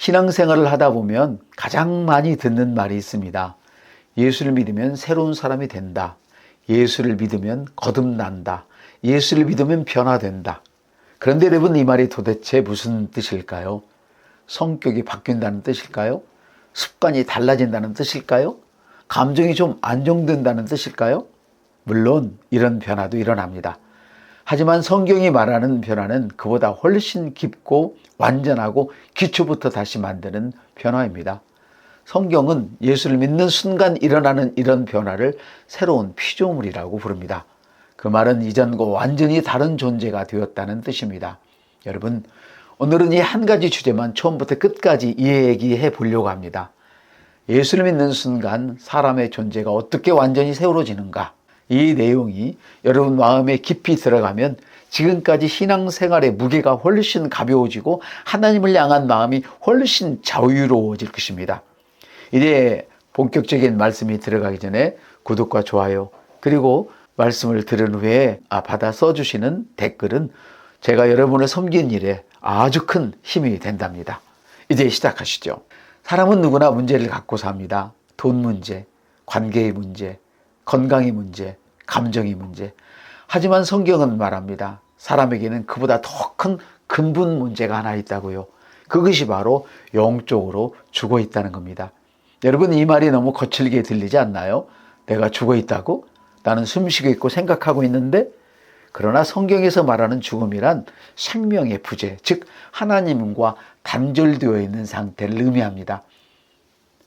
신앙생활을 하다 보면 가장 많이 듣는 말이 있습니다. 예수를 믿으면 새로운 사람이 된다. 예수를 믿으면 거듭난다. 예수를 믿으면 변화된다. 그런데 여러분, 이 말이 도대체 무슨 뜻일까요? 성격이 바뀐다는 뜻일까요? 습관이 달라진다는 뜻일까요? 감정이 좀 안정된다는 뜻일까요? 물론 이런 변화도 일어납니다. 하지만 성경이 말하는 변화는 그보다 훨씬 깊고 완전하고 기초부터 다시 만드는 변화입니다. 성경은 예수를 믿는 순간 일어나는 이런 변화를 새로운 피조물이라고 부릅니다. 그 말은 이전과 완전히 다른 존재가 되었다는 뜻입니다. 여러분, 오늘은 이 한 가지 주제만 처음부터 끝까지 이야기해 보려고 합니다. 예수를 믿는 순간 사람의 존재가 어떻게 완전히 세워지는가? 이 내용이 여러분 마음에 깊이 들어가면 지금까지 신앙생활의 무게가 훨씬 가벼워지고 하나님을 향한 마음이 훨씬 자유로워질 것입니다. 이제 본격적인 말씀이 들어가기 전에 구독과 좋아요, 그리고 말씀을 들은 후에 받아 써주시는 댓글은 제가 여러분을 섬기는 일에 아주 큰 힘이 된답니다. 이제 시작하시죠. 사람은 누구나 문제를 갖고 삽니다. 돈 문제, 관계의 문제, 건강의 문제, 감정의 문제. 하지만 성경은 말합니다. 사람에게는 그보다 더 큰 근본 문제가 하나 있다고요. 그것이 바로 영적으로 죽어 있다는 겁니다. 여러분, 이 말이 너무 거칠게 들리지 않나요? 내가 죽어 있다고? 나는 숨쉬고 있고 생각하고 있는데? 그러나 성경에서 말하는 죽음이란 생명의 부재, 즉 하나님과 단절되어 있는 상태를 의미합니다.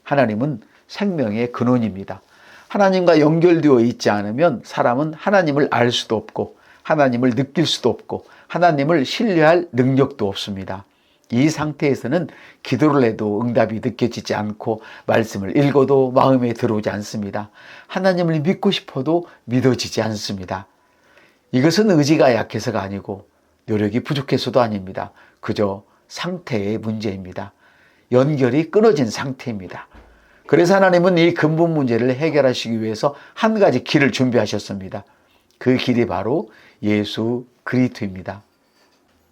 하나님은 생명의 근원입니다. 하나님과 연결되어 있지 않으면 사람은 하나님을 알 수도 없고 하나님을 느낄 수도 없고 하나님을 신뢰할 능력도 없습니다. 이 상태에서는 기도를 해도 응답이 느껴지지 않고 말씀을 읽어도 마음에 들어오지 않습니다. 하나님을 믿고 싶어도 믿어지지 않습니다. 이것은 의지가 약해서가 아니고 노력이 부족해서도 아닙니다. 그저 상태의 문제입니다. 연결이 끊어진 상태입니다. 그래서 하나님은 이 근본 문제를 해결하시기 위해서 한 가지 길을 준비하셨습니다. 그 길이 바로 예수 그리스도입니다.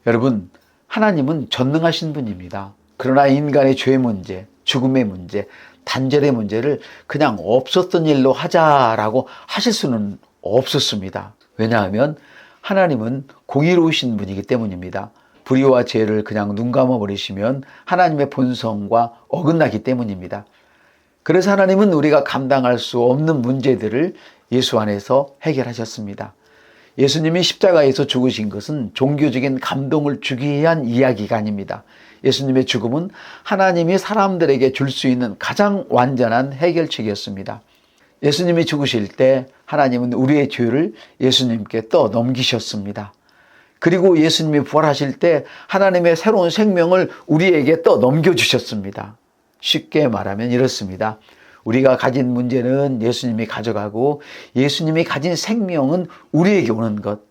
여러분, 하나님은 전능하신 분입니다. 그러나 인간의 죄의 문제, 죽음의 문제, 단절의 문제를 그냥 없었던 일로 하자라고 하실 수는 없었습니다. 왜냐하면 하나님은 공의로우신 분이기 때문입니다. 불의와 죄를 그냥 눈 감아버리시면 하나님의 본성과 어긋나기 때문입니다. 그래서 하나님은 우리가 감당할 수 없는 문제들을 예수 안에서 해결하셨습니다. 예수님이 십자가에서 죽으신 것은 종교적인 감동을 주기 위한 이야기가 아닙니다. 예수님의 죽음은 하나님이 사람들에게 줄 수 있는 가장 완전한 해결책이었습니다. 예수님이 죽으실 때 하나님은 우리의 죄를 예수님께 떠넘기셨습니다. 그리고 예수님이 부활하실 때 하나님의 새로운 생명을 우리에게 떠넘겨주셨습니다. 쉽게 말하면 이렇습니다. 우리가 가진 문제는 예수님이 가져가고 예수님이 가진 생명은 우리에게 오는 것,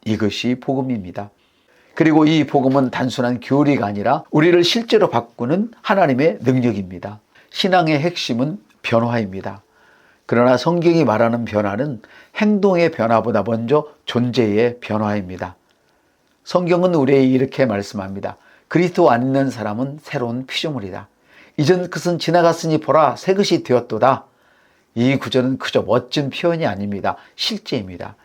이것이 복음입니다. 그리고 이 복음은 단순한 교리가 아니라 우리를 실제로 바꾸는 하나님의 능력입니다. 신앙의 핵심은 변화입니다. 그러나 성경이 말하는 변화는 행동의 변화보다 먼저 존재의 변화입니다. 성경은 우리에게 이렇게 말씀합니다. 그리스도 안에 있는 사람은 새로운 피조물이다. 이전 것은 지나갔으니 보라 새 것이 되었도다. 이 구절은 그저 멋진 표현이 아닙니다. 실제입니다.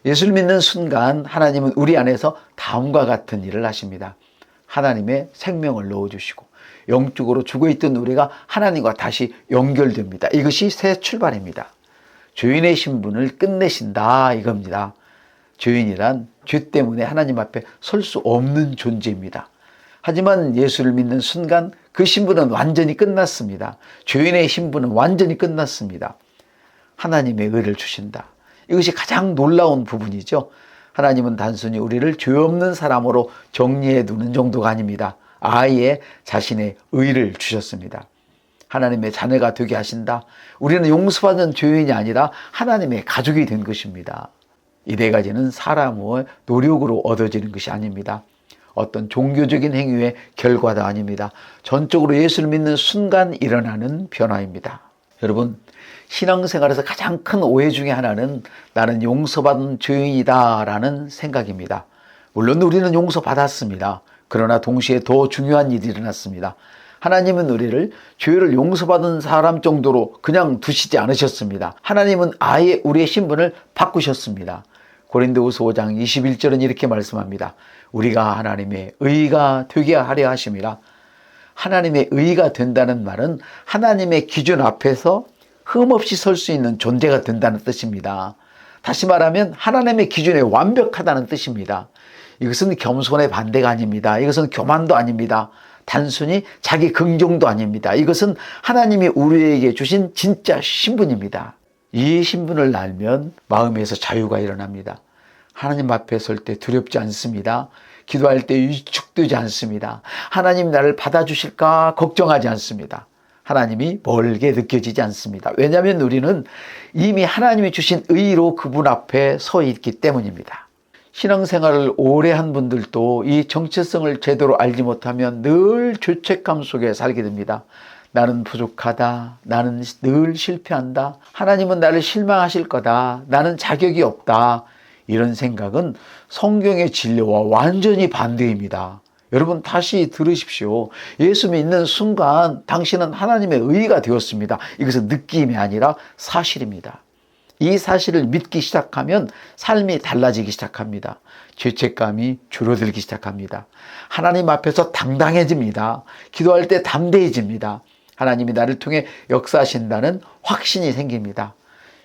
예수를 믿는 순간 하나님은 우리 안에서 다음과 같은 일을 하십니다. 하나님의 생명을 넣어주시고 영적으로 죽어있던 우리가 하나님과 다시 연결됩니다. 이것이 새 출발입니다. 죄인의 신분을 끝내신다 이겁니다. 죄인이란 죄 때문에 하나님 앞에 설 수 없는 존재입니다. 하지만 예수를 믿는 순간 그 신분은 완전히 끝났습니다. 죄인의 신분은 완전히 끝났습니다. 하나님의 의를 주신다. 이것이 가장 놀라운 부분이죠. 하나님은 단순히 우리를 죄 없는 사람으로 정리해 두는 정도가 아닙니다. 아예 자신의 의를 주셨습니다. 하나님의 자녀가 되게 하신다. 우리는 용서받는 죄인이 아니라 하나님의 가족이 된 것입니다. 이 네 가지는 사람의 노력으로 얻어지는 것이 아닙니다. 어떤 종교적인 행위의 결과도 아닙니다. 전적으로 예수를 믿는 순간 일어나는 변화입니다. 여러분, 신앙생활에서 가장 큰 오해 중에 하나는 나는 용서받은 죄인이다 라는 생각입니다. 물론 우리는 용서받았습니다. 그러나 동시에 더 중요한 일이 일어났습니다. 하나님은 우리를 죄를 용서받은 사람 정도로 그냥 두시지 않으셨습니다. 하나님은 아예 우리의 신분을 바꾸셨습니다. 고린도후서 5장 21절은 이렇게 말씀합니다. 우리가 하나님의 의가 되게 하려 하심이라. 하나님의 의가 된다는 말은 하나님의 기준 앞에서 흠없이 설 수 있는 존재가 된다는 뜻입니다. 다시 말하면 하나님의 기준에 완벽하다는 뜻입니다. 이것은 겸손의 반대가 아닙니다. 이것은 교만도 아닙니다. 단순히 자기 긍정도 아닙니다. 이것은 하나님이 우리에게 주신 진짜 신분입니다. 이 신분을 알면 마음에서 자유가 일어납니다. 하나님 앞에 설 때 두렵지 않습니다. 기도할 때 위축되지 않습니다. 하나님이 나를 받아주실까 걱정하지 않습니다. 하나님이 멀게 느껴지지 않습니다. 왜냐하면 우리는 이미 하나님이 주신 의로 그분 앞에 서 있기 때문입니다. 신앙생활을 오래 한 분들도 이 정체성을 제대로 알지 못하면 늘 죄책감 속에 살게 됩니다. 나는 부족하다. 나는 늘 실패한다. 하나님은 나를 실망하실 거다. 나는 자격이 없다. 이런 생각은 성경의 진리와 완전히 반대입니다. 여러분 다시 들으십시오. 예수 믿는 순간 당신은 하나님의 의가 되었습니다. 이것은 느낌이 아니라 사실입니다. 이 사실을 믿기 시작하면 삶이 달라지기 시작합니다. 죄책감이 줄어들기 시작합니다. 하나님 앞에서 당당해집니다. 기도할 때 담대해집니다. 하나님이 나를 통해 역사하신다는 확신이 생깁니다.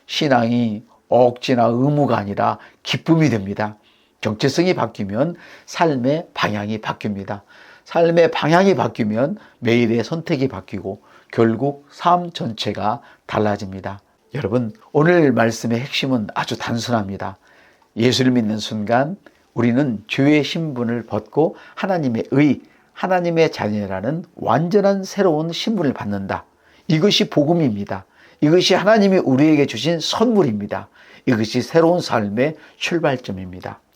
신앙이 억지나 의무가 아니라 기쁨이 됩니다. 정체성이 바뀌면 삶의 방향이 바뀝니다. 삶의 방향이 바뀌면 매일의 선택이 바뀌고 결국 삶 전체가 달라집니다. 여러분, 오늘 말씀의 핵심은 아주 단순합니다. 예수를 믿는 순간 우리는 죄의 신분을 벗고 하나님의 의, 하나님의 자녀라는 완전한 새로운 신분을 받는다. 이것이 복음입니다. 이것이 하나님이 우리에게 주신 선물입니다. 이것이 새로운 삶의 출발점입니다.